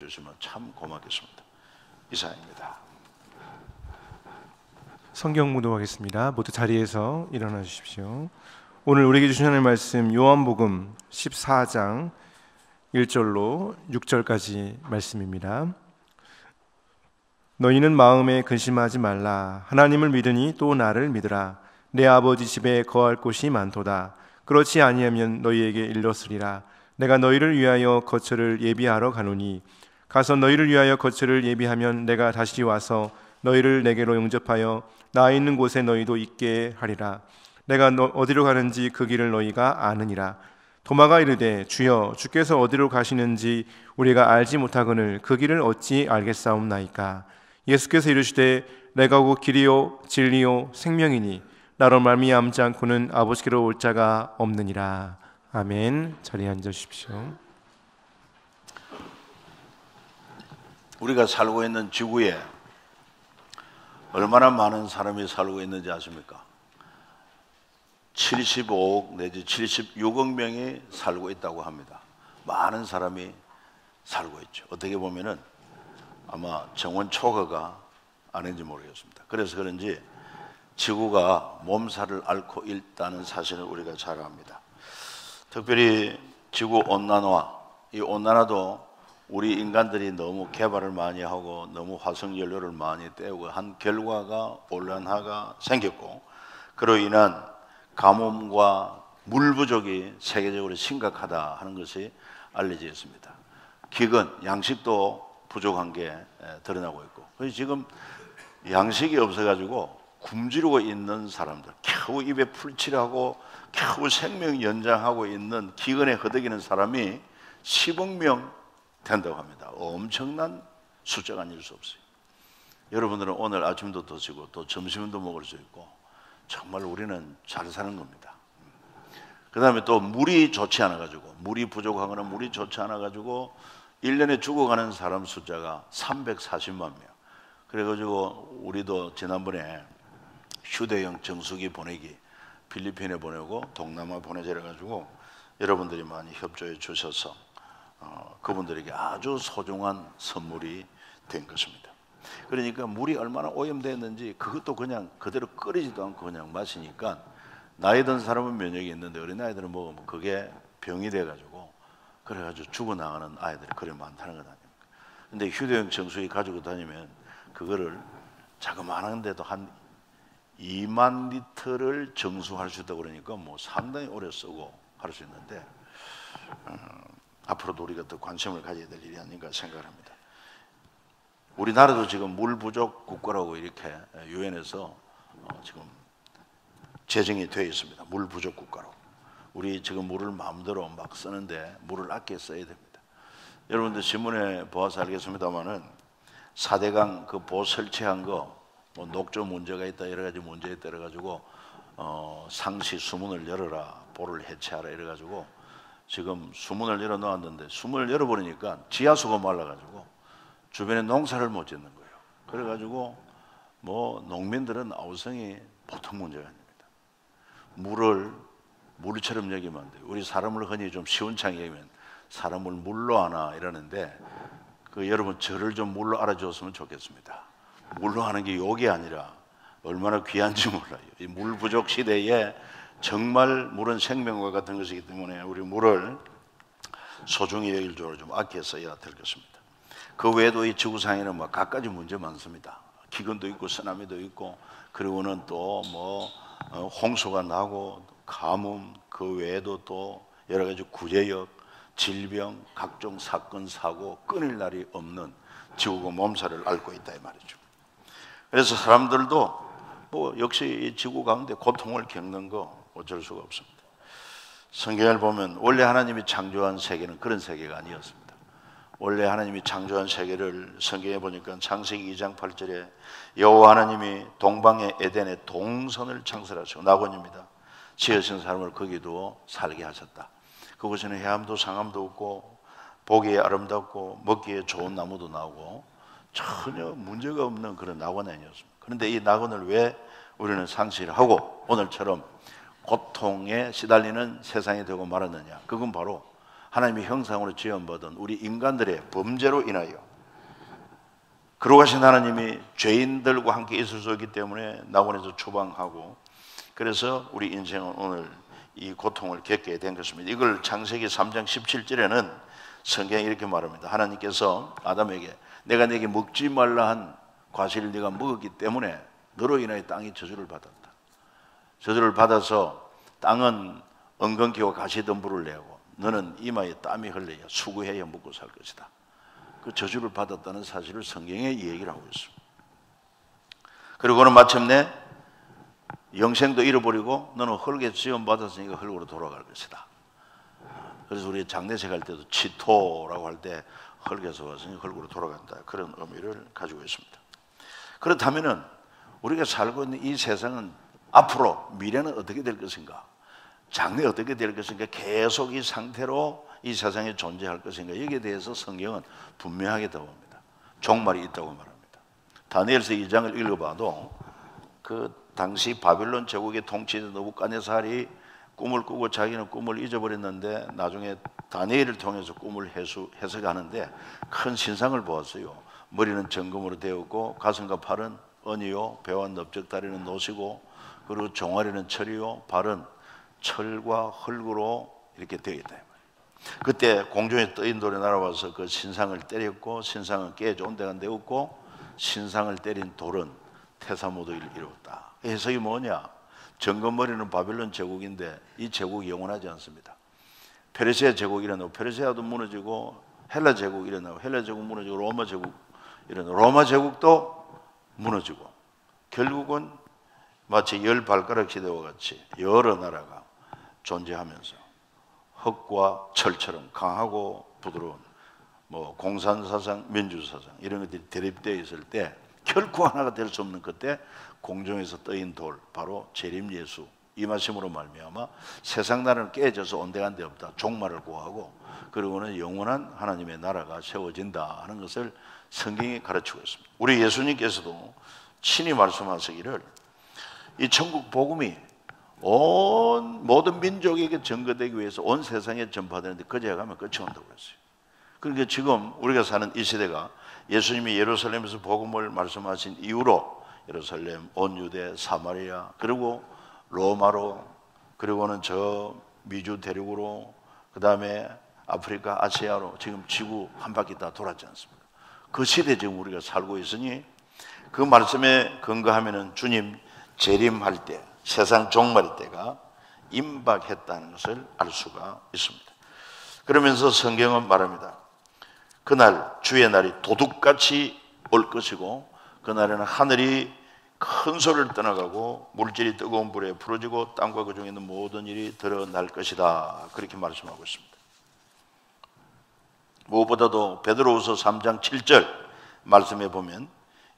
주시면 참 고맙겠습니다. 이상입니다. 성경 묵독하겠습니다. 모두 자리에서 일어나 주십시오. 오늘 우리에게 주신 하나님의 말씀 요한복음 14장 1절로 6절까지 말씀입니다. 너희는 마음에 근심하지 말라. 하나님을 믿으니 또 나를 믿으라. 내 아버지 집에 거할 곳이 많도다. 그렇지 아니하면 너희에게 일렀으리라. 내가 너희를 위하여 거처를 예비하러 가노니 가서 너희를 위하여 거처를 예비하면 내가 다시 와서 너희를 내게로 영접하여 나 있는 곳에 너희도 있게 하리라. 내가 어디로 가는지 그 길을 너희가 아느니라. 도마가 이르되 주여 주께서 어디로 가시는지 우리가 알지 못하거늘 그 길을 어찌 알겠사옵나이까. 예수께서 이르시되 내가 곧 길이요 진리요 생명이니 나로 말미암지 않고는 아버지께로 올 자가 없느니라. 아멘. 자리에 앉으십시오. 우리가 살고 있는 지구에 얼마나 많은 사람이 살고 있는지 아십니까? 75억 내지 76억 명이 살고 있다고 합니다. 많은 사람이 살고 있죠. 어떻게 보면은 아마 정원 초과가 아닌지 모르겠습니다. 그래서 그런지 지구가 몸살을 앓고 있다는 사실을 우리가 잘 압니다. 특별히 지구 온난화, 이 온난화도 우리 인간들이 너무 개발을 많이 하고 너무 화석연료를 많이 떼우고 한 결과가 온난화가 생겼고, 그로 인한 가뭄과 물 부족이 세계적으로 심각하다 하는 것이 알려져 있습니다. 기근, 양식도 부족한 게 드러나고 있고, 그래서 지금 양식이 없어가지고 굶주리고 있는 사람들, 겨우 입에 풀칠하고 겨우 생명 연장하고 있는 기근에 허덕이는 사람이 10억 명 된다고 합니다. 엄청난 숫자가 아닐 수 없어요. 여러분들은 오늘 아침도 드시고 또 점심도 먹을 수 있고 정말 우리는 잘 사는 겁니다. 그 다음에 또 물이 좋지 않아가지고, 물이 부족하거나 물이 좋지 않아가지고 1년에 죽어가는 사람 숫자가 340만 명. 그래가지고 우리도 지난번에 휴대용 정수기 보내기 필리핀에 보내고 동남아 보내자 해가지고 여러분들이 많이 협조해 주셔서 그분들에게 아주 소중한 선물이 된 것입니다. 그러니까 물이 얼마나 오염되었는지 그것도 그냥 그대로 끓이지도 않고 그냥 마시니까 나이 든 사람은 면역이 있는데 어린아이들은 먹으면 그게 병이 돼가지고 그래가지고 죽어나가는 아이들이 그래 많다는 것 아닙니까? 근데 휴대용 정수기 가지고 다니면 그거를 자그마한데도 한 2만 리터를 정수할 수 있다고 그러니까 뭐 상당히 오래 쓰고 할 수 있는데 앞으로도 우리가 더 관심을 가져야 될 일이 아닌가 생각합니다. 우리나라도 지금 물 부족 국가라고 이렇게 유엔에서 지금 제정이 되어 있습니다. 물 부족 국가로. 우리 지금 물을 마음대로 막 쓰는데 물을 아껴 써야 됩니다. 여러분들 신문에 보아서 알겠습니다만은 4대강 그 보 설치한 거 뭐 녹조 문제가 있다 여러 가지 문제에 따라 가지고 상시 수문을 열어라, 보를 해체하라 이래 가지고 지금 수문을 열어 놓았는데 수문을 열어버리니까 지하수가 말라가지고 주변에 농사를 못 짓는 거예요. 그래가지고 뭐 농민들은 아우성이 보통 문제가 아닙니다. 물을 물처럼 여기면 안 돼요. 우리 사람을 흔히 좀 시원찮게 여기면 사람을 물로 하나 이러는데 그 여러분 저를 좀 물로 알아주었으면 좋겠습니다. 물로 하는 게 욕이 아니라 얼마나 귀한지 몰라요. 이 물 부족 시대에 정말 물은 생명과 같은 것이기 때문에 우리 물을 소중히 여길 줄로 좀 아껴 써야 될 것입니다. 그 외에도 이 지구상에는 뭐 갖가지 문제 많습니다. 기근도 있고 쓰나미도 있고 그리고는 또 뭐 홍수가 나고 가뭄, 그 외에도 또 여러 가지 구제역, 질병, 각종 사건 사고 끊을 날이 없는 지구가 몸살을 앓고 있다 이 말이죠. 그래서 사람들도 뭐 역시 이 지구 가운데 고통을 겪는 거 어쩔 수가 없습니다. 성경을 보면 원래 하나님이 창조한 세계는 그런 세계가 아니었습니다. 원래 하나님이 창조한 세계를 성경에 보니까 창세기 2장 8절에 여호와 하나님이 동방의 에덴에 동선을 창설하시고 낙원입니다. 지으신 사람을 거기 두어 살게 하셨다. 그곳에는 해암도 상암도 없고 보기에 아름답고 먹기에 좋은 나무도 나오고 전혀 문제가 없는 그런 낙원이 아니었습니다. 그런데 이 낙원을 왜 우리는 상실을 하고 오늘처럼 고통에 시달리는 세상이 되고 말았느냐? 그건 바로 하나님의 형상으로 지음받은 우리 인간들의 범죄로 인하여 거룩하신 하나님이 죄인들과 함께 있을 수 있기 때문에 낙원에서 추방하고, 그래서 우리 인생은 오늘 이 고통을 겪게 된 것입니다. 이걸 창세기 3장 17절에는 성경이 이렇게 말합니다. 하나님께서 아담에게 내가 내게 먹지 말라 한 과실을 네가 먹었기 때문에 너로 인하여 땅이 저주를 받았다. 저주를 받아서 땅은 엉겅퀴와 가시덤불을 내고 너는 이마에 땀이 흘러야 수고해야 먹고 살 것이다. 그 저주를 받았다는 사실을 성경에 얘기를 하고 있습니다. 그리고는 마침내 영생도 잃어버리고 너는 흙에 지음 받았으니까 흙으로 돌아갈 것이다. 그래서 우리 장례식 할 때도 치토라고 할 때 흙에서 왔으니 흙으로 돌아간다, 그런 의미를 가지고 있습니다. 그렇다면은 우리가 살고 있는 이 세상은 앞으로 미래는 어떻게 될 것인가, 장래 어떻게 될 것인가, 계속 이 상태로 이 세상에 존재할 것인가, 여기에 대해서 성경은 분명하게 답합니다. 종말이 있다고 말합니다. 다니엘서 2장을 읽어봐도 그 당시 바빌론 제국의 통치자 느부갓네살이 꿈을 꾸고 자기는 꿈을 잊어버렸는데 나중에 다니엘을 통해서 꿈을 해석하는데 큰 신상을 보았어요. 머리는 정금으로 되었고 가슴과 팔은 은이요, 배와 넓적 다리는 노시고, 그리고 종아리는 철이요, 발은 철과 흙으로 이렇게 되어 있다. 그때 공중에 떠인 돌이 날아와서 그 신상을 때렸고 신상은 깨져 온데간데 없고 신상을 때린 돌은 태사모도를 이루었다. 해석이 뭐냐? 정금머리는 바빌론 제국인데 이 제국이 영원하지 않습니다. 페르시아 제국이 일어나고 페르시아도 무너지고 헬라 제국이 일어나고 헬라 제국 무너지고 로마 제국 일어나고 로마 제국도 무너지고 결국은 마치 열 발가락 시대와 같이 여러 나라가 존재하면서 흙과 철처럼 강하고 부드러운 공산사상, 민주사상 이런 것들이 대립되어 있을 때 결코 하나가 될 수 없는 그때 공중에서 떠인 돌, 바로 재림 예수 임하심으로 말미암아 세상 나라는 깨져서 온데간데 없다, 종말을 구하고 그리고는 영원한 하나님의 나라가 세워진다 하는 것을 성경이 가르치고 있습니다. 우리 예수님께서도 친히 말씀하시기를 이 천국 복음이 온 모든 민족에게 전거되기 위해서 온 세상에 전파되는데 그제야 가면 끝이 온다고 그랬어요. 그러니까 지금 우리가 사는 이 시대가 예수님이 예루살렘에서 복음을 말씀하신 이후로 예루살렘, 온 유대, 사마리아, 그리고 로마로, 그리고는 저 미주 대륙으로, 그 다음에 아프리카, 아시아로 지금 지구 한 바퀴 다 돌았지 않습니까? 그 시대에 지금 우리가 살고 있으니 그 말씀에 근거하면은 주님 재림할 때, 세상 종말의 때가 임박했다는 것을 알 수가 있습니다. 그러면서 성경은 말합니다. 그날 주의 날이 도둑같이 올 것이고 그날에는 하늘이 큰 소리를 떠나가고 물질이 뜨거운 불에 풀어지고 땅과 그 중에 있는 모든 일이 드러날 것이다, 그렇게 말씀하고 있습니다. 무엇보다도 베드로후서 3장 7절 말씀에 보면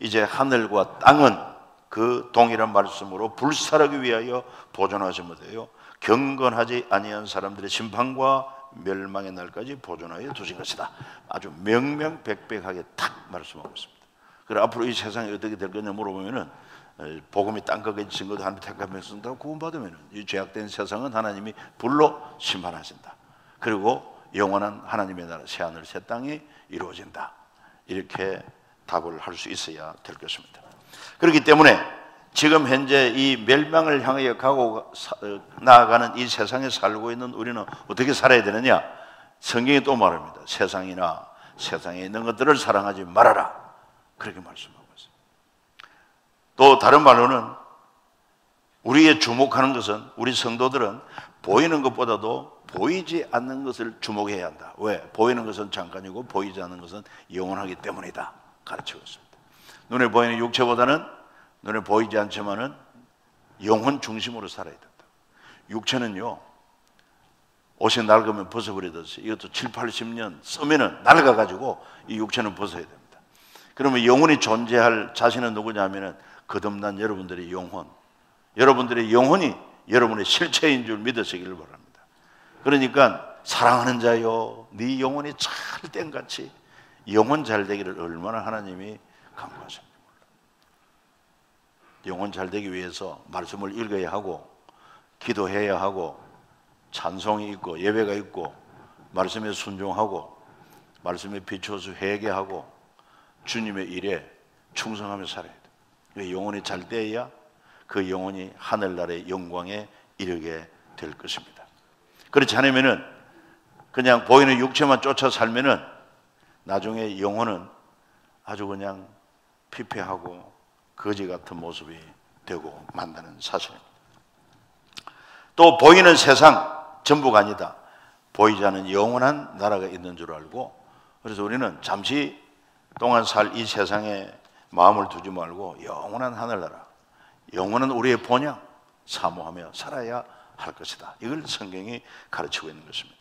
이제 하늘과 땅은 그 동일한 말씀으로 불살하기 위하여 보존하시면서요 경건하지 아니한 사람들의 심판과 멸망의 날까지 보존하여 두신 것이다. 아주 명명백백하게 탁 말씀하고 있습니다. 그래 앞으로 이 세상이 어떻게 될 거냐 물어보면은 복음이 땅끝에 증거도 하나님 택하며 쓴다고 구원받으면은 이 죄악된 세상은 하나님이 불로 심판하신다. 그리고 영원한 하나님의 나라 새하늘 새 땅이 이루어진다. 이렇게 답을 할 수 있어야 될 것입니다. 그렇기 때문에 지금 현재 이 멸망을 향하여 가고 나아가는 이 세상에 살고 있는 우리는 어떻게 살아야 되느냐? 성경이 또 말합니다. 세상이나 세상에 있는 것들을 사랑하지 말아라, 그렇게 말씀하고 있어요. 또 다른 말로는 우리의 주목하는 것은, 우리 성도들은 보이는 것보다도 보이지 않는 것을 주목해야 한다. 왜? 보이는 것은 잠깐이고 보이지 않는 것은 영원하기 때문이다, 가르치고 있습니다. 눈에 보이는 육체보다는 눈에 보이지 않지만은 영혼 중심으로 살아야 된다. 육체는요 옷이 낡으면 벗어버리듯이 이것도 7, 80년 쓰면은 낡아가지고 이 육체는 벗어야 됩니다. 그러면 영혼이 존재할 자신은 누구냐면은 거듭난 여러분들의 영혼, 여러분들의 영혼이 여러분의 실체인 줄 믿으시기를 바랍니다. 그러니까 사랑하는 자요 네 영혼이 잘 땡같이 영혼 잘 되기를 얼마나 하나님이 간구하십니까? 영혼 잘 되기 위해서 말씀을 읽어야 하고 기도해야 하고 찬송이 있고 예배가 있고 말씀에 순종하고 말씀에 비춰서 회개하고 주님의 일에 충성하며 살아야 돼. 영혼이 잘 되어야 그 영혼이 하늘나라의 영광에 이르게 될 것입니다. 그렇지 않으면은 그냥 보이는 육체만 쫓아 살면은 나중에 영혼은 아주 그냥 피폐하고 거지 같은 모습이 되고 만다는 사실입니다. 또 보이는 세상 전부가 아니다. 보이지 않는 영원한 나라가 있는 줄 알고, 그래서 우리는 잠시 동안 살 이 세상에 마음을 두지 말고 영원한 하늘나라, 영원한 우리의 본향 사모하며 살아야 할 것이다. 이걸 성경이 가르치고 있는 것입니다.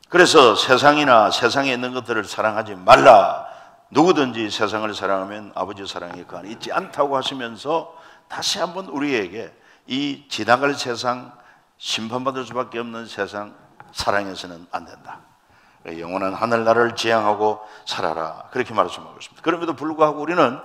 그래서 세상이나 세상에 있는 것들을 사랑하지 말라. 누구든지 세상을 사랑하면 아버지 사랑이 그 안에 있지 않다고 하시면서 다시 한번 우리에게 이 지나갈 세상, 심판받을 수밖에 없는 세상 사랑해서는 안 된다. 영원한 하늘나라를 지향하고 살아라. 그렇게 말씀하고 있습니다. 그럼에도 불구하고 우리는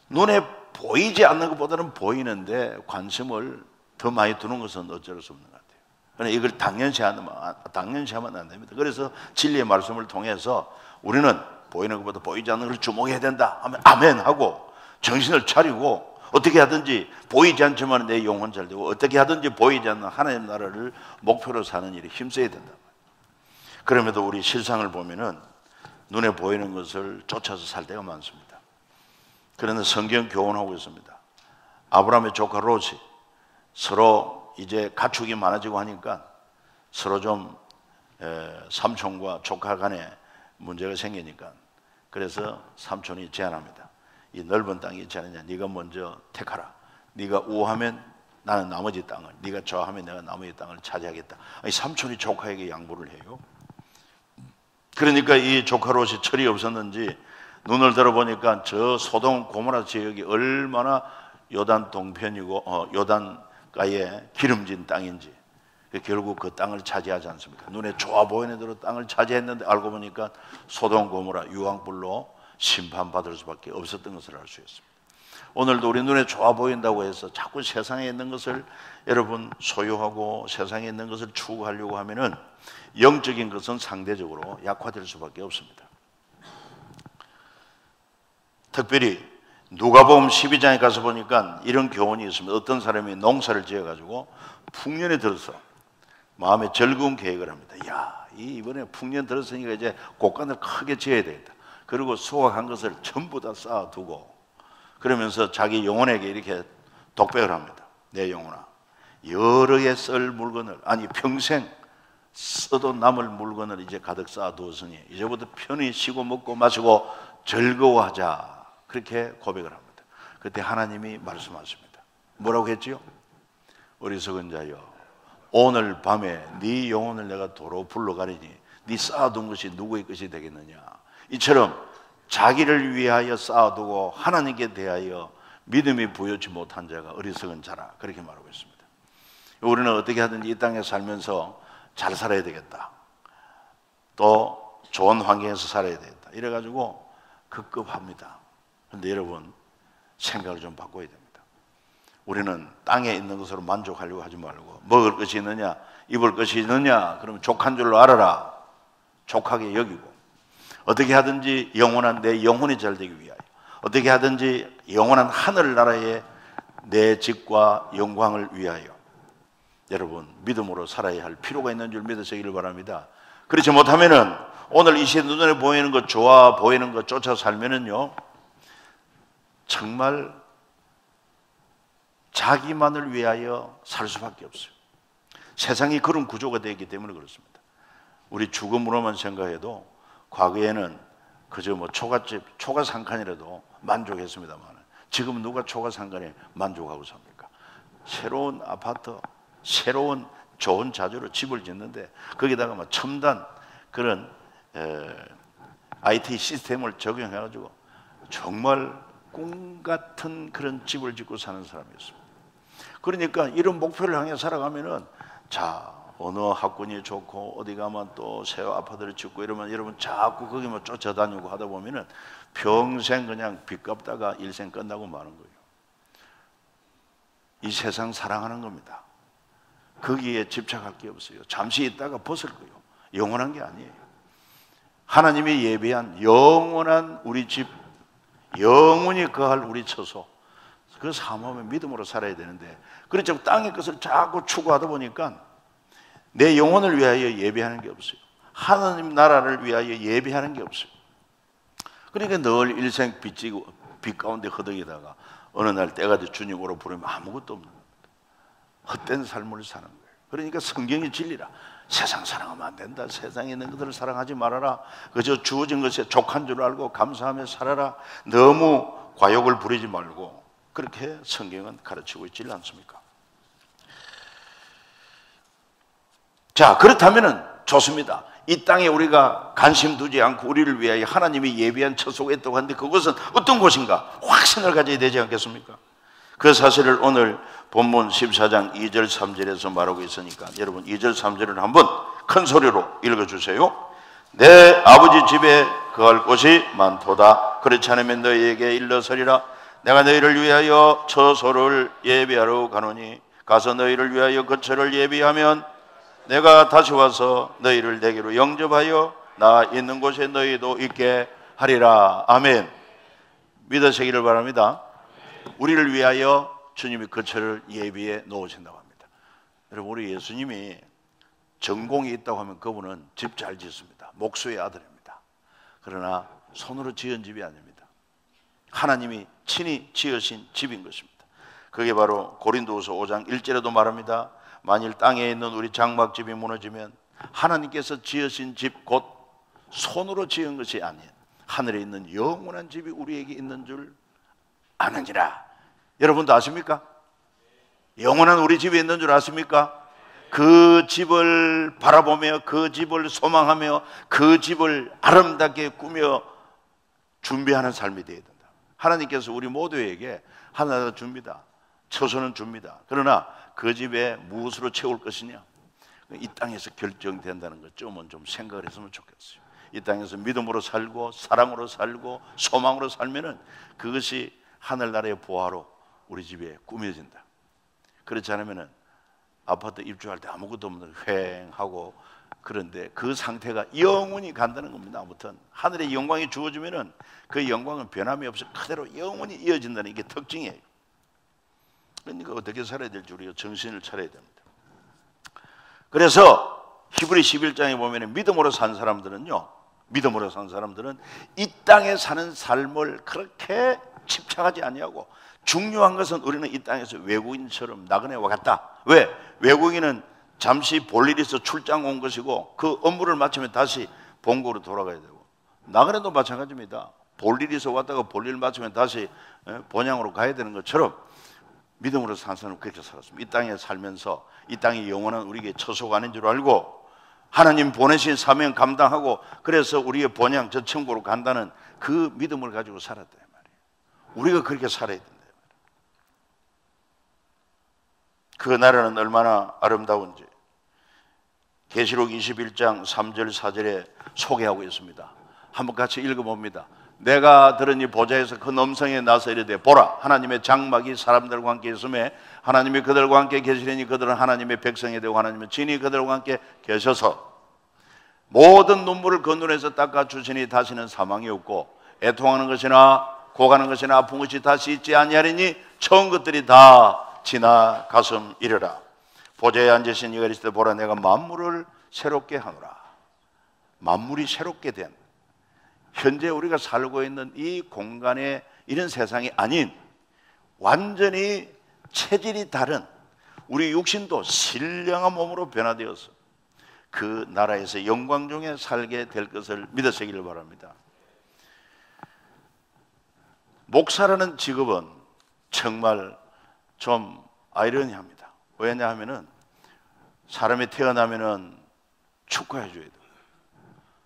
눈에 보이지 않는 것보다는 보이는데 관심을 더 많이 두는 것은 어쩔 수 없는 것 같아요. 그러나 이걸 당연시하면 안 됩니다. 그래서 진리의 말씀을 통해서 우리는 보이는 것보다 보이지 않는 것을 주목해야 된다 하면 아멘 하고 정신을 차리고 어떻게 하든지 보이지 않지만 내 영혼 잘 되고 어떻게 하든지 보이지 않는 하나님 나라를 목표로 사는 일에 힘써야 된다. 그럼에도 우리 실상을 보면은 눈에 보이는 것을 쫓아서 살 때가 많습니다. 그런데 성경 교훈하고 있습니다. 아브라함의 조카 롯이 서로 이제 가축이 많아지고 하니까 서로 좀 삼촌과 조카 간에 문제가 생기니까 그래서 삼촌이 제안합니다. 이 넓은 땅이 있지 않느냐, 네가 먼저 택하라. 네가 우하면 나는 나머지 땅을, 네가 좌하면 내가 나머지 땅을 차지하겠다. 아니, 삼촌이 조카에게 양보를 해요. 그러니까 이 조카 롯이 철이 없었는지 눈을 들어보니까 저 소돔 고모라 지역이 얼마나 요단 동편이고 요단가에 기름진 땅인지, 결국 그 땅을 차지하지 않습니까? 눈에 좋아 보이는 대로 땅을 차지했는데 알고 보니까 소돔 고모라 유황불로 심판받을 수밖에 없었던 것을 알 수 있습니다. 오늘도 우리 눈에 좋아 보인다고 해서 자꾸 세상에 있는 것을 여러분 소유하고 세상에 있는 것을 추구하려고 하면은 영적인 것은 상대적으로 약화될 수밖에 없습니다. 특별히 누가복음 12장에 가서 보니까 이런 교훈이 있습니다. 어떤 사람이 농사를 지어가지고 풍년에 들어서 마음에 즐거운 계획을 합니다. 야, 이번에 풍년 들었으니까 이제 곡간을 크게 지어야 되겠다. 그리고 수확한 것을 전부 다 쌓아두고 그러면서 자기 영혼에게 이렇게 독백을 합니다. 내 영혼아, 여러 해 쓸 물건을, 아니 평생 써도 남을 물건을 이제 가득 쌓아두었으니 이제부터 편히 쉬고 먹고 마시고 즐거워하자. 그렇게 고백을 합니다. 그때 하나님이 말씀하십니다. 뭐라고 했지요? 어리석은 자여, 오늘 밤에 네 영혼을 내가 도로 불러가리니 네 쌓아둔 것이 누구의 것이 되겠느냐. 이처럼 자기를 위하여 쌓아두고 하나님께 대하여 믿음이 부여치 못한 자가 어리석은 자라. 그렇게 말하고 있습니다. 우리는 어떻게 하든지 이 땅에 살면서 잘 살아야 되겠다. 또 좋은 환경에서 살아야 되겠다. 이래가지고 급급합니다. 그런데 여러분 생각을 좀 바꿔야 됩니다. 우리는 땅에 있는 것으로 만족하려고 하지 말고 먹을 것이 있느냐, 입을 것이 있느냐, 그러면 족한 줄로 알아라. 족하게 여기고 어떻게 하든지 영원한 내 영혼이 잘 되기 위하여 어떻게 하든지 영원한 하늘나라의 내 집과 영광을 위하여 여러분 믿음으로 살아야 할 필요가 있는 줄 믿으시기를 바랍니다. 그렇지 못하면은 오늘 이 시대 눈에 보이는 것, 좋아 보이는 것 쫓아 살면은요 정말 자기만을 위하여 살 수밖에 없어요. 세상이 그런 구조가 되어 있기 때문에 그렇습니다. 우리 죽음으로만 생각해도 과거에는 그저 뭐 초가집, 초가 한 칸이라도 만족했습니다만 지금은 누가 초가 한 칸에 만족하고 삽니까? 새로운 아파트, 새로운 좋은 자재로 집을 짓는데 거기다가 막 첨단 그런 IT 시스템을 적용해가지고 정말 꿈 같은 그런 집을 짓고 사는 사람이었습니다. 그러니까 이런 목표를 향해 살아가면은 자 어느 학군이 좋고 어디 가면 또 새 아파트를 짓고 이러면 여러분 자꾸 거기만 쫓아다니고 하다 보면은 평생 그냥 빚 갚다가 일생 끝나고 마는 거예요. 이 세상 사랑하는 겁니다. 거기에 집착할 게 없어요. 잠시 있다가 벗을 거예요. 영원한 게 아니에요. 하나님이 예비한 영원한 우리 집, 영원히 거할 우리 처소, 그 사모함의 믿음으로 살아야 되는데, 그렇죠. 땅의 것을 자꾸 추구하다 보니까 내 영혼을 위하여 예비하는 게 없어요. 하나님 나라를 위하여 예비하는 게 없어요. 그러니까 늘 일생 빚지고 빛 가운데 허덕이다가 어느 날 때가 돼 주님으로 부르면 아무것도 없는 겁니다. 헛된 삶을 사는 거예요. 그러니까 성경이 진리라. 세상 사랑하면 안 된다. 세상에 있는 것들을 사랑하지 말아라. 그저 주어진 것에 족한 줄 알고 감사하며 살아라. 너무 과욕을 부리지 말고, 그렇게 성경은 가르치고 있지 않습니까? 자, 그렇다면은 좋습니다. 이 땅에 우리가 관심 두지 않고 우리를 위하여 하나님이 예비한 처소가 있다고 하는데, 그것은 어떤 곳인가? 확신을 가져야 되지 않겠습니까? 그 사실을 오늘 본문 14장 2절 3절에서 말하고 있으니까 여러분 2절 3절을 한번 큰 소리로 읽어주세요. 내 아버지 집에 거할 곳이 많도다. 그렇지 않으면 너희에게 일러서리라. 내가 너희를 위하여 처소를 예비하러 가노니, 가서 너희를 위하여 거처를 예비하면 내가 다시 와서 너희를 내게로 영접하여 나 있는 곳에 너희도 있게 하리라. 아멘. 믿으시기를 바랍니다. 우리를 위하여 주님이 거처를 예비해 놓으신다고 합니다. 여러분, 우리 예수님이 전공이 있다고 하면 그분은 집 잘 짓습니다. 목수의 아들입니다. 그러나 손으로 지은 집이 아닙니다. 하나님이 친히 지으신 집인 것입니다. 그게 바로 고린도후서 5장 1절에도 말합니다. 만일 땅에 있는 우리 장막집이 무너지면 하나님께서 지으신 집, 곧 손으로 지은 것이 아닌 하늘에 있는 영원한 집이 우리에게 있는 줄 아느니라. 여러분도 아십니까? 영원한 우리 집에 있는 줄 아십니까? 그 집을 바라보며, 그 집을 소망하며, 그 집을 아름답게 꾸며 준비하는 삶이 되어야 된다. 하나님께서 우리 모두에게 하나를 줍니다. 처소는 줍니다. 그러나 그 집에 무엇으로 채울 것이냐, 이 땅에서 결정된다는 것 좀 생각을 했으면 좋겠어요. 이 땅에서 믿음으로 살고 사랑으로 살고 소망으로 살면은 그것이 하늘나라의 보화로 우리 집에 꾸며진다. 그렇지 않으면은 아파트 입주할 때 아무것도 없는 휑하고, 그런데 그 상태가 영원히 간다는 겁니다. 아무튼 하늘의 영광이 주어지면은 그 영광은 변함이 없이 그대로 영원히 이어진다는 게 특징이에요. 그러니까 어떻게 살아야 될지 우리가 정신을 차려야 됩니다. 그래서 히브리 11장에 보면 믿음으로 산 사람들은요, 믿음으로 산 사람들은 이 땅에 사는 삶을 그렇게 집착하지 아니하고, 중요한 것은 우리는 이 땅에서 외국인처럼 나그네 와 갔다. 왜? 외국인은 잠시 볼일이 있어 출장 온 것이고 그 업무를 마치면 다시 본국으로 돌아가야 되고, 나그네도 마찬가지입니다. 볼일이 있어 왔다가 볼일 마치면 다시 본향으로 가야 되는 것처럼 믿음으로 산 사람은 그렇게 살았습니다. 이 땅에 살면서 이 땅이 영원한 우리에게 처소가 아닌 줄 알고 하나님 보내신 사명 감당하고, 그래서 우리의 본향 저 천국으로 간다는 그 믿음을 가지고 살았다 말이에요. 우리가 그렇게 살아야 된다. 그 나라는 얼마나 아름다운지 계시록 21장 3절 4절에 소개하고 있습니다. 한번 같이 읽어봅니다. 내가 들으니 보좌에서 큰 음성이 나서 이르되, 보라, 하나님의 장막이 사람들과 함께 있음에 하나님이 그들과 함께 계시리니 그들은 하나님의 백성이 되고 하나님은 진히 그들과 함께 계셔서 모든 눈물을 그 눈에서 닦아주시니 다시는 사망이 없고 애통하는 것이나 고가는 것이나 아픈 것이 다시 있지 아니하리니 처음 것들이 다 지나갔음이러라. 보좌에 앉으신 이가 이르시되, 보라, 내가 만물을 새롭게 하노라. 만물이 새롭게 된, 현재 우리가 살고 있는 이 공간에 이런 세상이 아닌 완전히 체질이 다른 우리 육신도 신령한 몸으로 변화되어서 그 나라에서 영광 중에 살게 될 것을 믿으시기를 바랍니다. 목사라는 직업은 정말 좀 아이러니합니다. 왜냐하면은 사람이 태어나면은 축하해 줘야 돼요.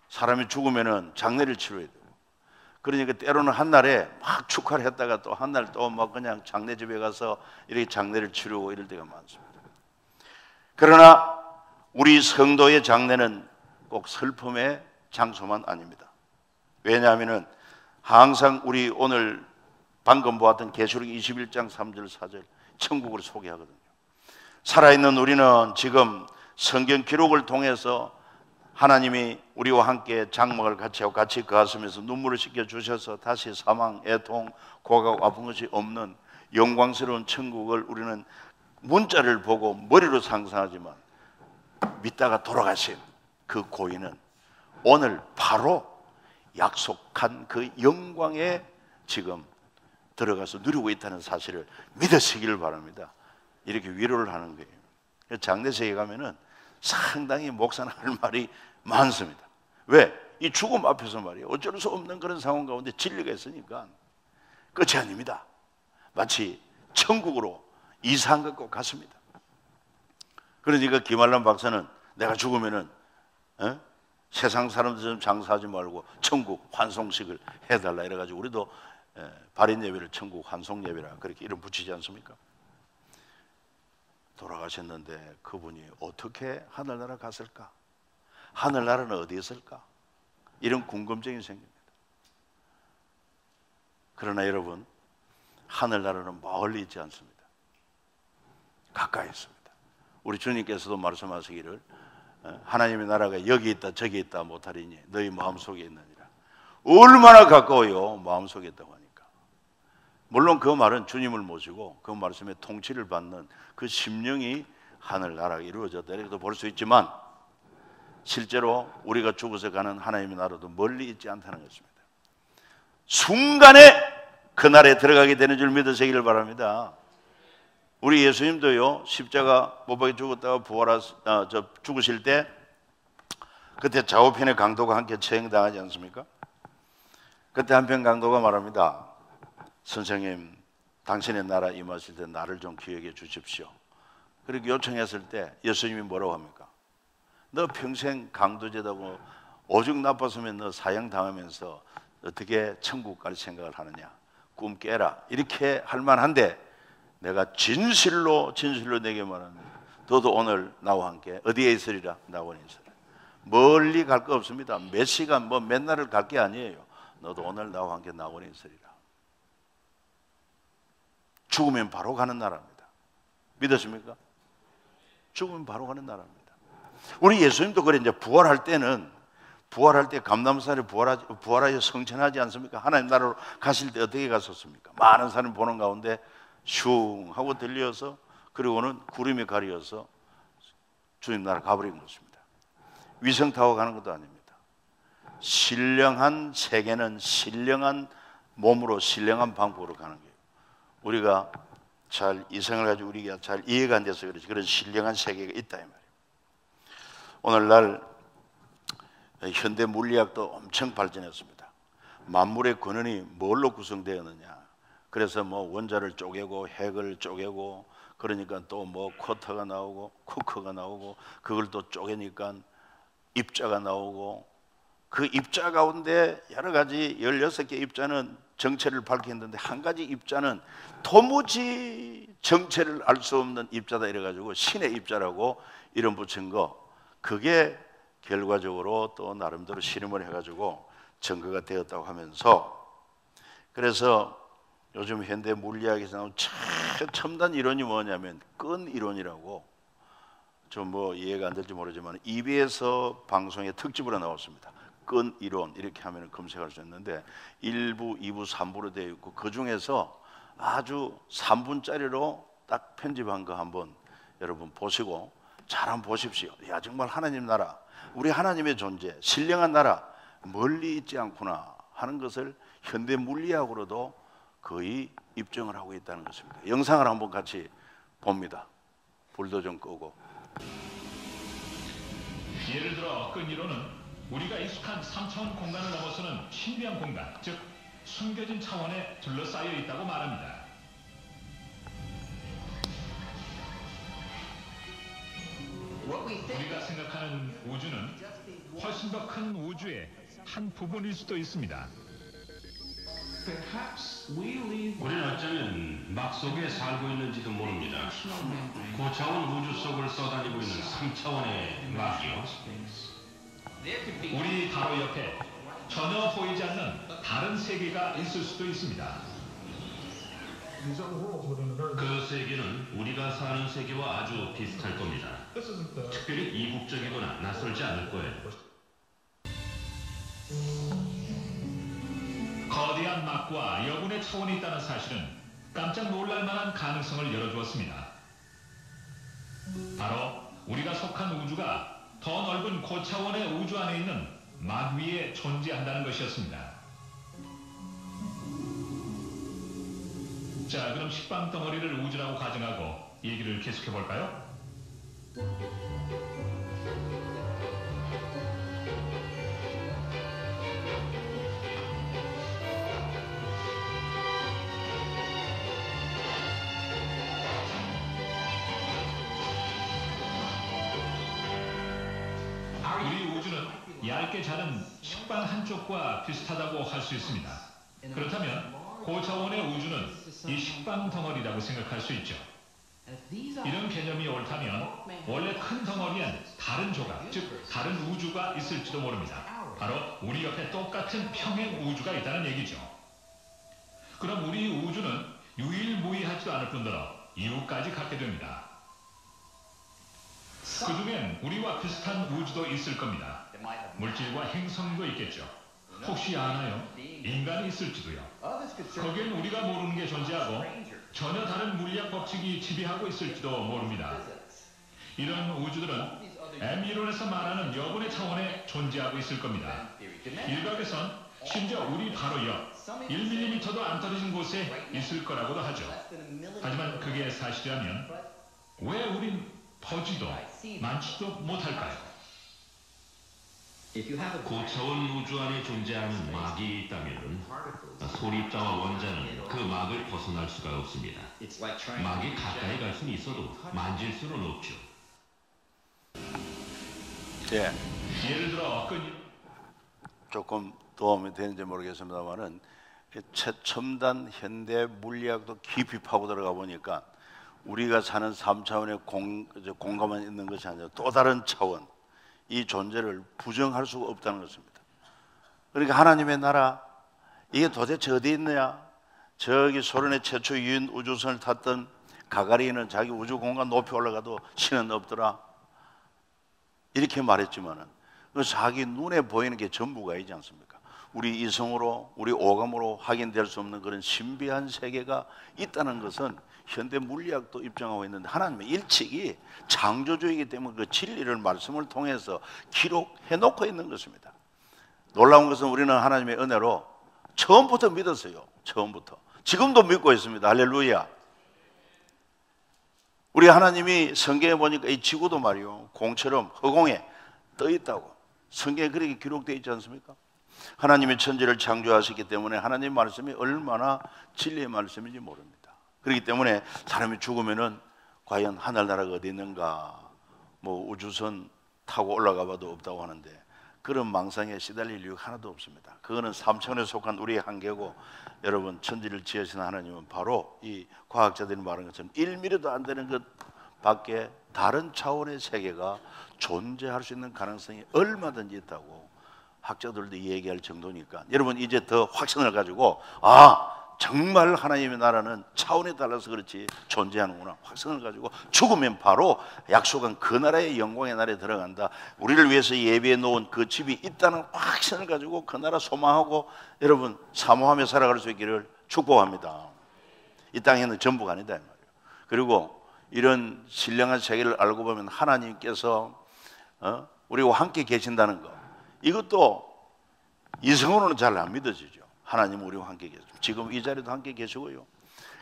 사람이 죽으면은 장례를 치러야 돼요. 그러니까 때로는 한날에 막 축하를 했다가 또 한날 또 막 그냥 장례집에 가서 이렇게 장례를 치르고 이럴 때가 많습니다. 그러나 우리 성도의 장례는 꼭 슬픔의 장소만 아닙니다. 왜냐하면은 항상 우리 오늘 방금 보았던 계시록 21장 3절 4절 천국을 소개하거든요. 살아있는 우리는 지금 성경 기록을 통해서 하나님이 우리와 함께 장막을 같이 하고 같이 거하시면서 눈물을 씻겨 주셔서 다시 사망, 애통, 고각, 아픈 것이 없는 영광스러운 천국을 우리는 문자를 보고 머리로 상상하지만 믿다가 돌아가신 그 고인은 오늘 바로 약속한 그 영광에 지금 들어가서 누리고 있다는 사실을 믿으시기를 바랍니다. 이렇게 위로를 하는 거예요. 장례식에 가면은 상당히 목사는 할 말이 많습니다. 왜? 이 죽음 앞에서 말이에요. 어쩔 수 없는 그런 상황 가운데 진리가 있으니까 끝이 아닙니다. 마치 천국으로 이사한 것과 같습니다. 그러니까 김한란 박사는 내가 죽으면은 세상 사람들처럼 장사하지 말고 천국 환송식을 해달라 이래가지고 우리도 발인 예배를 천국 환송 예배라 그렇게 이름 붙이지 않습니까? 돌아가셨는데 그분이 어떻게 하늘나라 갔을까? 하늘나라는 어디 있을까? 이런 궁금증이 생깁니다. 그러나 여러분, 하늘나라는 멀리 있지 않습니다. 가까이 있습니다. 우리 주님께서도 말씀하시기를 하나님의 나라가 여기 있다 저기 있다 못하리니 너희 마음속에 있느니라. 얼마나 가까워요, 마음속에 있다고 하니까. 물론 그 말은 주님을 모시고 그 말씀에 통치를 받는 그 심령이 하늘나라가 이루어졌다 이렇게도 볼 수 있지만 실제로 우리가 죽어서 가는 하나님의 나라도 멀리 있지 않다는 것입니다. 순간에 그 나라에 들어가게 되는 줄 믿으시기를 바랍니다. 우리 예수님도요, 십자가 못 박혀 죽었다가 죽으실 때 그때 좌우편의 강도가 함께 처형당하지 않습니까? 그때 한편 강도가 말합니다. 선생님, 당신의 나라 임하실 때 나를 좀 기억해 주십시오. 그렇게 요청했을 때 예수님이 뭐라고 합니까? 너 평생 강도죄다고 오죽 나빴으면 너 사형당하면서 어떻게 천국 갈 생각을 하느냐? 꿈 깨라. 이렇게 할 만한데 내가 진실로 내게 말합니다. 너도 오늘 나와 함께 어디에 있으리라? 나원에 있으리라. 멀리 갈 거 없습니다. 몇 시간 몇 날을 갈 게 아니에요. 너도 오늘 나와 함께 나원에 있으리라. 죽으면 바로 가는 나라입니다. 믿으십니까? 죽으면 바로 가는 나라입니다. 우리 예수님도 그래. 이제 부활할 때 감남산에 부활하여 성천하지 않습니까? 하나님 나라로 가실 때 어떻게 갔었습니까? 많은 사람이 보는 가운데 슝 하고 들려서 그리고는 구름이 가려서 주님 나라 가버린 것입니다. 위성 타고 가는 것도 아닙니다. 신령한 세계는 신령한 몸으로 신령한 방법으로 가는 거예요. 우리가 잘 이성을 가지고 우리가 잘 이해가 안 돼서 그렇지 그런 신령한 세계가 있다 이 말이에요. 오늘날 현대 물리학도 엄청 발전했습니다. 만물의 근원이 뭘로 구성되었느냐? 그래서 원자를 쪼개고 핵을 쪼개고 그러니까 또 쿼터가 나오고 쿠커가 나오고 그걸 또 쪼개니까 입자가 나오고 그 입자 가운데 여러 가지 16개 입자는 정체를 밝혔는데 한 가지 입자는 도무지 정체를 알 수 없는 입자다 이래가지고 신의 입자라고 이름 붙인 거 그게 결과적으로 또 나름대로 실험을 해가지고 증거가 되었다고 하면서 그래서 요즘 현대 물리학에서 나온 첨단 이론이 뭐냐면 끈 이론이라고 좀 이해가 안 될지 모르지만 EBS 방송의 특집으로 나왔습니다. 끈 이론 이렇게 하면 검색할 수 있는데 1부, 2부, 3부로 되어 있고 그 중에서 아주 3분짜리로 딱 편집한 거 한번 여러분 보시고 잘 한번 보십시오. 야 정말 하나님 나라 우리 하나님의 존재 신령한 나라 멀리 있지 않구나 하는 것을 현대 물리학으로도 거의 입증을 하고 있다는 것입니다. 영상을 한번 같이 봅니다. 불도 좀 끄고. 예를 들어 끈 이론은 우리가 익숙한 3차원 공간을 넘어서는 신비한 공간, 즉 숨겨진 차원에 둘러싸여 있다고 말합니다. 우리가 생각하는 우주는 훨씬 더 큰 우주의 한 부분일 수도 있습니다. 우리는 어쩌면 막 속에 살고 있는지도 모릅니다. 고차원 우주 속을 써다니고 있는 3차원의 막이요. 우리 바로 옆에 전혀 보이지 않는 다른 세계가 있을 수도 있습니다. 그 세계는 우리가 사는 세계와 아주 비슷할 겁니다. 특별히 이국적이거나 낯설지 않을 거예요. 거대한 막과 여군의 차원이 있다는 사실은 깜짝 놀랄 만한 가능성을 열어주었습니다. 바로 우리가 속한 우주가 더 넓은 고차원의 우주 안에 있는 막 위에 존재한다는 것이었습니다. 자, 그럼 식빵 덩어리를 우주라고 가정하고 얘기를 계속해 볼까요? 우리 우주는 얇게 자른 식빵 한쪽과 비슷하다고 할 수 있습니다. 그렇다면 고차원의 우주는 이 식빵 덩어리라고 생각할 수 있죠. 이런 개념이 옳다면 원래 큰 덩어리엔 다른 조각, 즉 다른 우주가 있을지도 모릅니다. 바로 우리 옆에 똑같은 평행 우주가 있다는 얘기죠. 그럼 우리 우주는 유일무이하지도 않을 뿐더러 이유까지 갖게 됩니다. 그중엔 우리와 비슷한 우주도 있을 겁니다. 물질과 행성도 있겠죠. 혹시 아나요? 인간이 있을지도요. 거기엔 우리가 모르는 게 존재하고 전혀 다른 물리학 법칙이 지배하고 있을지도 모릅니다. 이런 우주들은 M이론에서 말하는 여분의 차원에 존재하고 있을 겁니다. 일각에선 심지어 우리 바로 옆 1mm도 안 떨어진 곳에 있을 거라고도 하죠. 하지만 그게 사실이라면 왜 우린 보지도 만지도 못할까요? 고차원 우주 안에 존재하는 막이 있다면 소립자와 원자는 그 막을 벗어날 수가 없습니다. 막이 가까이 갈 수는 있어도 만질 수는 없죠. 예, 예를 들어 조금 도움이 되는지 모르겠습니다만은 최첨단 현대 물리학도 깊이 파고 들어가 보니까 우리가 사는 3차원의 공간만 있는 것이 아니라 또 다른 차원, 이 존재를 부정할 수가 없다는 것입니다. 그러니까 하나님의 나라, 이게 도대체 어디 있느냐? 저기 소련의 최초 유인 우주선을 탔던 가가린은 자기 우주 공간 높이 올라가도 신은 없더라, 이렇게 말했지만은 그 자기 눈에 보이는 게 전부가 아니지 않습니까? 우리 이성으로, 우리 오감으로 확인될 수 없는 그런 신비한 세계가 있다는 것은 현대 물리학도 입증하고 있는데, 하나님의 일칙이 창조주이기 때문에 그 진리를 말씀을 통해서 기록해 놓고 있는 것입니다. 놀라운 것은 우리는 하나님의 은혜로 처음부터 믿었어요. 처음부터. 지금도 믿고 있습니다. 할렐루야. 우리 하나님이 성경에 보니까 이 지구도 말이요, 공처럼 허공에 떠 있다고 성경에 그렇게 기록되어 있지 않습니까? 하나님이 천지를 창조하셨기 때문에 하나님 말씀이 얼마나 진리의 말씀인지 모릅니다. 그렇기 때문에 사람이 죽으면은 과연 하늘나라가 어디 있는가, 뭐 우주선 타고 올라가 봐도 없다고 하는데 그런 망상에 시달릴 이유가 하나도 없습니다. 그거는 3차원에 속한 우리의 한계고, 여러분 천지를 지으신 하나님은 바로 이 과학자들이 말하는 것처럼 1mm도 안 되는 것 밖에 다른 차원의 세계가 존재할 수 있는 가능성이 얼마든지 있다고 학자들도 얘기할 정도니까, 여러분 이제 더 확신을 가지고 정말 하나님의 나라는 차원에 달라서 그렇지 존재하는구나 확신을 가지고 죽으면 바로 약속한 그 나라의 영광의 나라에 들어간다, 우리를 위해서 예비해 놓은 그 집이 있다는 확신을 가지고 그 나라 소망하고 여러분 사모하며 살아갈 수 있기를 축복합니다. 이 땅에는 전부가 아니다 이 말이에요. 그리고 이런 신령한 세계를 알고 보면 하나님께서 우리와 함께 계신다는 것, 이것도 이성으로는 잘 안 믿어지죠. 하나님은 우리와 함께 계시죠. 지금 이 자리도 함께 계시고요.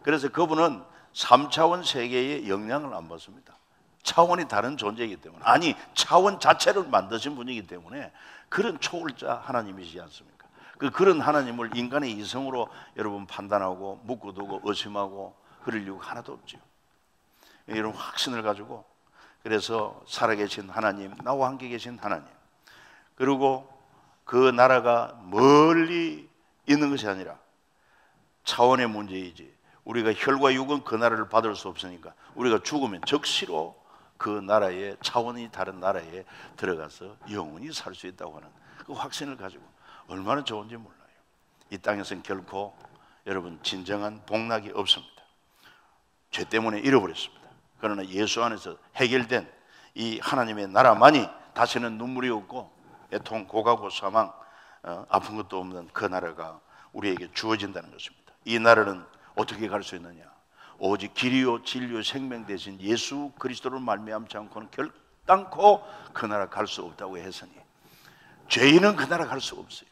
그래서 그분은 3차원 세계의 영향을 안 받습니다. 차원이 다른 존재이기 때문에, 아니 차원 자체를 만드신 분이기 때문에 그런 초월자 하나님이시지 않습니까? 그런 하나님을 인간의 이성으로 여러분 판단하고 묻고 두고 의심하고 그럴 이유가 하나도 없죠. 이런 확신을 가지고, 그래서 살아계신 하나님, 나와 함께 계신 하나님, 그리고 그 나라가 멀리 있는 것이 아니라 차원의 문제이지, 우리가 혈과 육은 그 나라를 받을 수 없으니까 우리가 죽으면 즉시로 그 나라의 차원이 다른 나라에 들어가서 영원히 살 수 있다고 하는 그 확신을 가지고 얼마나 좋은지 몰라요. 이 땅에서는 결코 여러분 진정한 복락이 없습니다. 죄 때문에 잃어버렸습니다. 그러나 예수 안에서 해결된 이 하나님의 나라만이 다시는 눈물이 없고 애통, 고가고 사망, 아픈 것도 없는 그 나라가 우리에게 주어진다는 것입니다. 이 나라는 어떻게 갈 수 있느냐? 오직 길이요 진리요 생명 되신 예수 그리스도를 말미암지 않고는 결단코 그 나라 갈 수 없다고 했으니, 죄인은 그 나라 갈 수 없어요.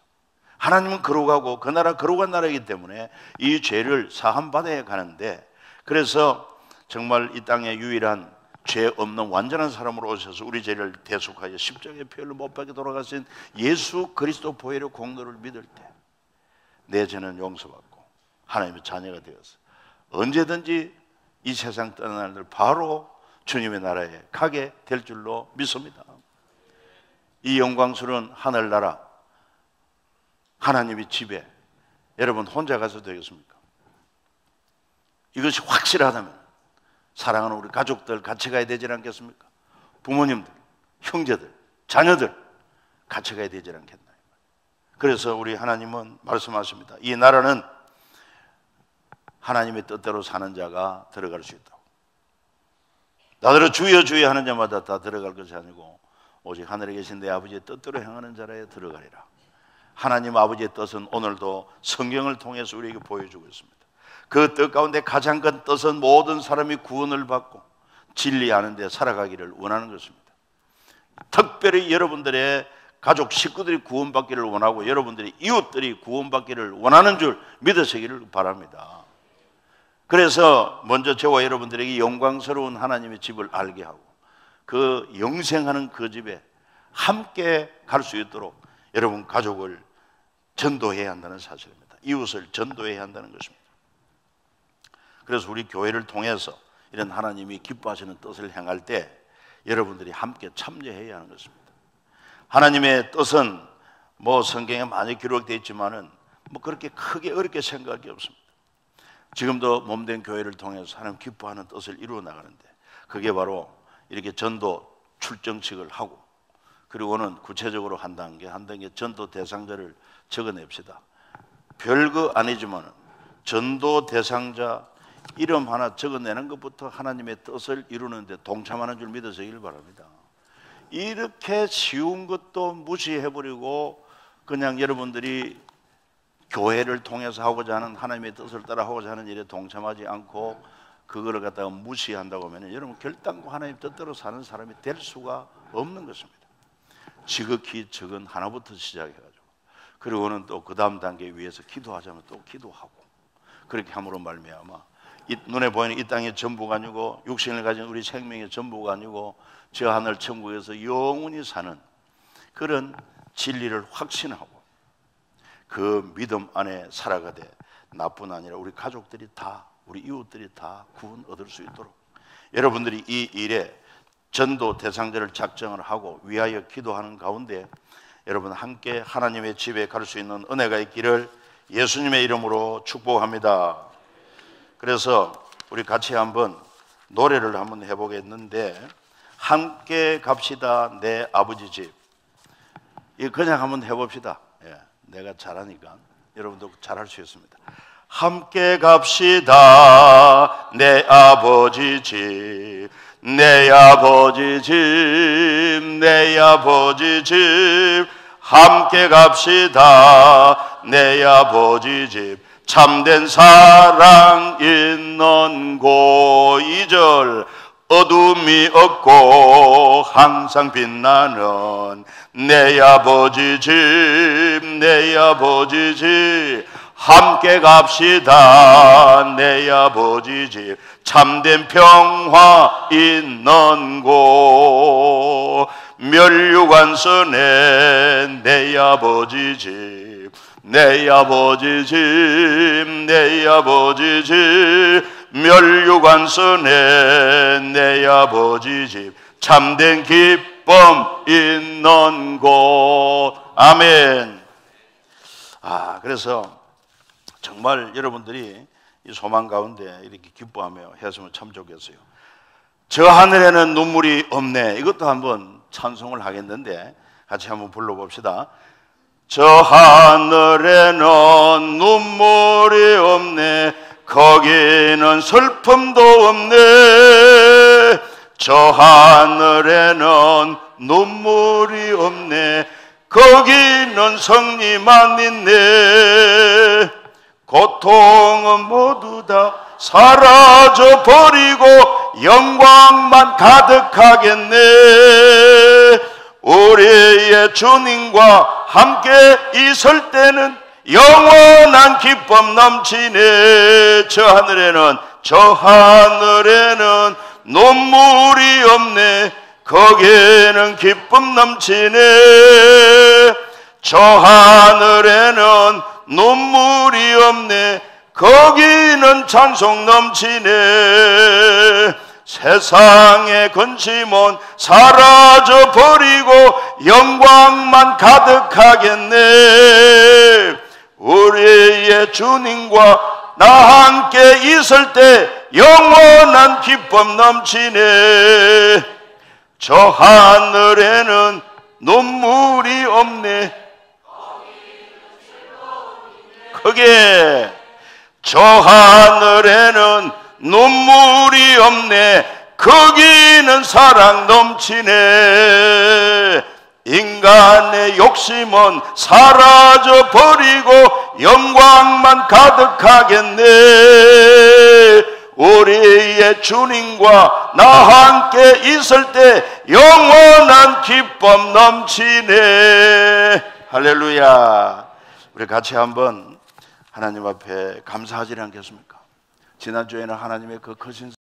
하나님은 거룩하고 그 나라 거룩한 나라이기 때문에 이 죄를 사함받아야 가는데, 그래서 정말 이 땅에 유일한 죄 없는 완전한 사람으로 오셔서 우리 죄를 대속하여 십자가의 피를 못 박혀 돌아가신 예수 그리스도 보혈의 공로를 믿을 때 내 죄는 용서받고 하나님의 자녀가 되어서 언제든지 이 세상 떠나는 날 바로 주님의 나라에 가게 될 줄로 믿습니다. 이 영광스러운 하늘나라 하나님의 집에 여러분 혼자 가서 되겠습니까? 이것이 확실하다면 사랑하는 우리 가족들 같이 가야 되지 않겠습니까? 부모님들, 형제들, 자녀들 같이 가야 되지 않겠나요? 그래서 우리 하나님은 말씀하십니다. 이 나라는 하나님의 뜻대로 사는 자가 들어갈 수 있다고. 나더러 주여 주여 하는 자마다 다 들어갈 것이 아니고 오직 하늘에 계신 내 아버지의 뜻대로 행하는 자라에 들어가리라. 하나님 아버지의 뜻은 오늘도 성경을 통해서 우리에게 보여주고 있습니다. 그 뜻 가운데 가장 큰 뜻은 모든 사람이 구원을 받고 진리하는 데 살아가기를 원하는 것입니다. 특별히 여러분들의 가족 식구들이 구원받기를 원하고 여러분들의 이웃들이 구원받기를 원하는 줄 믿으시기를 바랍니다. 그래서 먼저 저와 여러분들에게 영광스러운 하나님의 집을 알게 하고 그 영생하는 그 집에 함께 갈 수 있도록 여러분 가족을 전도해야 한다는 사실입니다. 이웃을 전도해야 한다는 것입니다. 그래서 우리 교회를 통해서 이런 하나님이 기뻐하시는 뜻을 행할 때 여러분들이 함께 참여해야 하는 것입니다. 하나님의 뜻은 뭐 성경에 많이 기록되어 있지만은 뭐 그렇게 크게 어렵게 생각할 게 없습니다. 지금도 몸된 교회를 통해서 하나님 기뻐하는 뜻을 이루어 나가는데 그게 바로 이렇게 전도 출정식을 하고 그리고는 구체적으로 한 단계 전도 대상자를 적어냅시다. 별거 아니지만 전도 대상자 이름 하나 적어내는 것부터 하나님의 뜻을 이루는데 동참하는 줄 믿으시길 바랍니다. 이렇게 쉬운 것도 무시해버리고 그냥 여러분들이 교회를 통해서 하고자 하는 하나님의 뜻을 따라 하고자 하는 일에 동참하지 않고 그거를 갖다가 무시한다고 하면 여러분 결단코 하나님 뜻대로 사는 사람이 될 수가 없는 것입니다. 지극히 적은 하나부터 시작해가지고 그리고는 또 그 다음 단계 위에서 기도하자면 또 기도하고 그렇게 함으로 말미암아 이 눈에 보이는 이 땅의 전부가 아니고 육신을 가진 우리 생명의 전부가 아니고 저 하늘 천국에서 영원히 사는 그런 진리를 확신하고 그 믿음 안에 살아가되 나뿐 아니라 우리 가족들이 다 우리 이웃들이 다 구원 얻을 수 있도록 여러분들이 이 일에 전도 대상자를 작정을 하고 위하여 기도하는 가운데 여러분 함께 하나님의 집에 갈 수 있는 은혜가 있기를 예수님의 이름으로 축복합니다. 그래서 우리 같이 한번 노래를 한번 해보겠는데 함께 갑시다 내 아버지 집. 이거 그냥 한번 해봅시다. 예, 내가 잘하니까 여러분도 잘할 수 있습니다. 함께 갑시다 내 아버지 집 내 아버지 집 내 아버지 집 함께 갑시다 내 아버지 집 참된 사랑 있는 곳 2절 어둠이 없고 항상 빛나는 내 아버지 집 내 아버지 집 함께 갑시다 내 아버지 집 참된 평화 있는 곳 멸류관선에 내 아버지 집 내 아버지 집 내 아버지 집 멸류관선에 내 아버지 집 참된 기쁨 있는 곳 아멘. 그래서 정말 여러분들이 이 소망 가운데 이렇게 기뻐하며 했으면 참 좋겠어요. 저 하늘에는 눈물이 없네. 이것도 한번 찬송을 하겠는데 같이 한번 불러봅시다. 저 하늘에는 눈물이 없네. 그 거기는 슬픔도 없네. 저 하늘에는 눈물이 없네. 거기는 승리만 있네. 고통은 모두 다 사라져 버리고 영광만 가득하겠네. 우리의 주님과 함께 있을 때는 영원한 기쁨 넘치네. 저 하늘에는 눈물이 없네. 거기에는 기쁨 넘치네. 저 하늘에는 눈물이 없네. 거기는 찬송 넘치네. 세상의 근심은 사라져 버리고 영광만 가득하겠네. 우리의 주님과 나 함께 있을 때 영원한 기쁨 넘치네. 저 하늘에는 눈물이 없네. 크게 저 하늘에는 눈물이 없네. 거기는 사랑 넘치네. 인간의 욕심은 사라져 버리고 영광만 가득하겠네. 우리의 주님과 나 함께 있을 때 영원한 기쁨 넘치네. 할렐루야. 우리 같이 한번 하나님 앞에 감사하지 않겠습니까? 지난주에는 하나님의 그 크신